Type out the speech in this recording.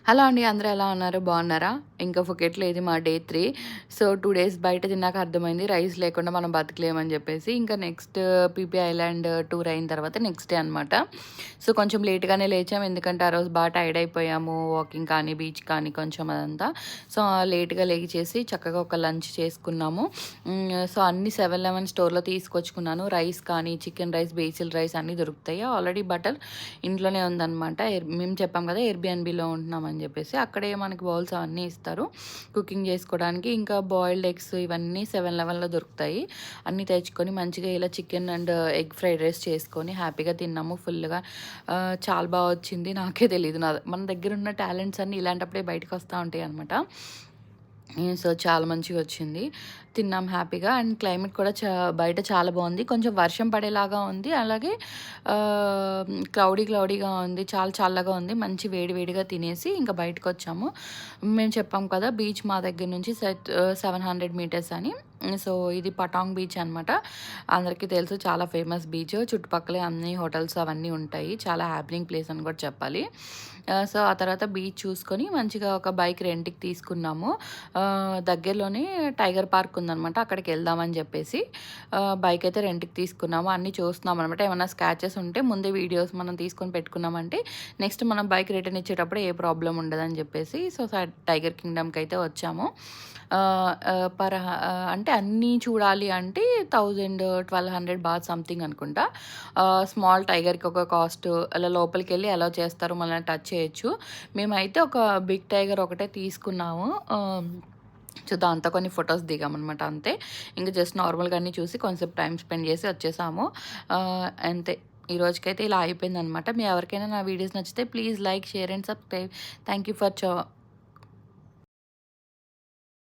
Hello అండి. అందరూ ఎలా ఉన్నారు? బాగున్నారా? ఇంకా ఫుకెట్‌లో ఇది మా డే 3. సో, 2 డేస్ బయట తిన్నాక అర్థమైంది రైస్ లేకుండా మనం బతకలేమని జెప్పేసి, ఇంకా నెక్స్ట్ పీపీ ఐలాండ్ టూర్ అయిన తర్వాత నెక్స్ట్ డే అనమాట. సో, కొంచెం లేట్‌గానే లేచాం. ఎందుకంటే, ఆ రోజు బాగా టైర్డ్ అయిపోయాము. వాకింగ్ కానీ, బీచ్ కానీ కొంచెం అదంతా. సో, లేట్‌గా లేచేసి చక్కగా ఒక లంచ్ చేసుకున్నాము. సో, అన్నీ 7-11 స్టోర్‌లో తీసుకొచ్చుకున్నాను. రైస్ కానీ, చికెన్ రైస్, బేసిల్ రైస్ అన్నీ దొరుకుతాయి. ఆల్రెడీ బటర్ ఇంట్లోనే ఉందనమాట. మేము చెప్పాం కదా! ఎయిర్‌బిఎన్‌బిలో ఉంటున్నామని జెప్పేసి. అక్కడే మనకి బౌల్స్ అవన్నీ ఇస్తారు కుకింగ్ చేసుకోవడానికి. ఇంకా బాయిల్డ్ ఎగ్స్ ఇవన్నీ 7-11లో దొరుకుతాయి. అన్నీ తెచ్చుకొని మంచిగా ఇలా chicken and egg fried rice చేసుకొని హ్యాపీగా తిన్నాము ఫుల్‌గా. చాలా బా వచ్చింది. నాకే తెలీదు. మన దగ్గరున్న టాలెంట్స్ అన్నీ ఇలాంటప్పుడే బయటకొస్తా ఉంటాయనమాట. సో, చాలా మంచిగొచ్చింది. తిన్నాం హ్యాపీగా. అండ్ క్లైమేట్ కూడా బయట చాలా బావుంది. కొంచెం వర్షం పడేలాగా ఉంది. అలాగే క్లౌడీగా ఉంది. చాలా చల్లగా ఉంది. మంచి వేడి వేడిగా తినేసి ఇంక బయటకొచ్చాము. మేము చెప్పాం కదా! బీచ్ మా దగ్గర నుంచి 700 మీటర్స్ అని. సో, ఇది పటాంగ్ బీచ్ అనమాట. అందరికీ తెలుసు చాలా ఫేమస్ బీచ్. చుట్టుపక్కలే అన్ని హోటల్స్ అవన్నీ ఉంటాయి. చాలా హ్యాపెనింగ్ ప్లేస్ అని కూడా చెప్పాలి. సో, ఆ తర్వాత బీచ్ చూసుకొని మంచిగా ఒక బైక్ రెంట్‌కి తీసుకున్నాము. దగ్గరలోనే టైగర్ పార్క్ ఉందనమాట. అక్కడికెళ్దామని జెప్పేసి బైక్ అయితే రెంట్‌కి తీసుకున్నాము. అన్నీ చూస్తున్నామనమాట. ఏమన్నా స్క్రాచెస్ ఉంటే ముందే వీడియోస్ మనం తీసుకొని పెట్టుకున్నామంటే నెక్స్ట్ మనం బైక్ రిటర్న్ ఇచ్చేటప్పుడు ఏ ప్రాబ్లమ్ ఉండదని జెప్పేసి సో, టైగర్ కింగ్డమ్‌కయితే వచ్చాము. అంటే అన్నీ చూడాలి అంటే 1000, 1200 బాత్ సంథింగ్ అనుకుంటా. స్మాల్ టైగర్‌కి ఒక కాస్ట్ అలా లోపలికెళ్ళి అలౌ చేస్తారు. మనల్ని టచ్ చేయొచ్చు. మేమైతే ఒక బిగ్ టైగర్ ఒకటే తీసుకున్నాము. సో, దాంతో కొన్ని ఫోటోస్ దిగామనమాట అంతే. ఇంక జస్ట్ నార్మల్‌గా అన్నీ చూసి కొంసేపు టైమ్ స్పెండ్ చేసి వచ్చేసాము. అంతే. ఈ రోజుకైతే ఇలా అయిపోయిందనమాట. మీ ఎవరికైనా నా వీడియోస్ నచ్చితే please like, share and subscribe. Thank you for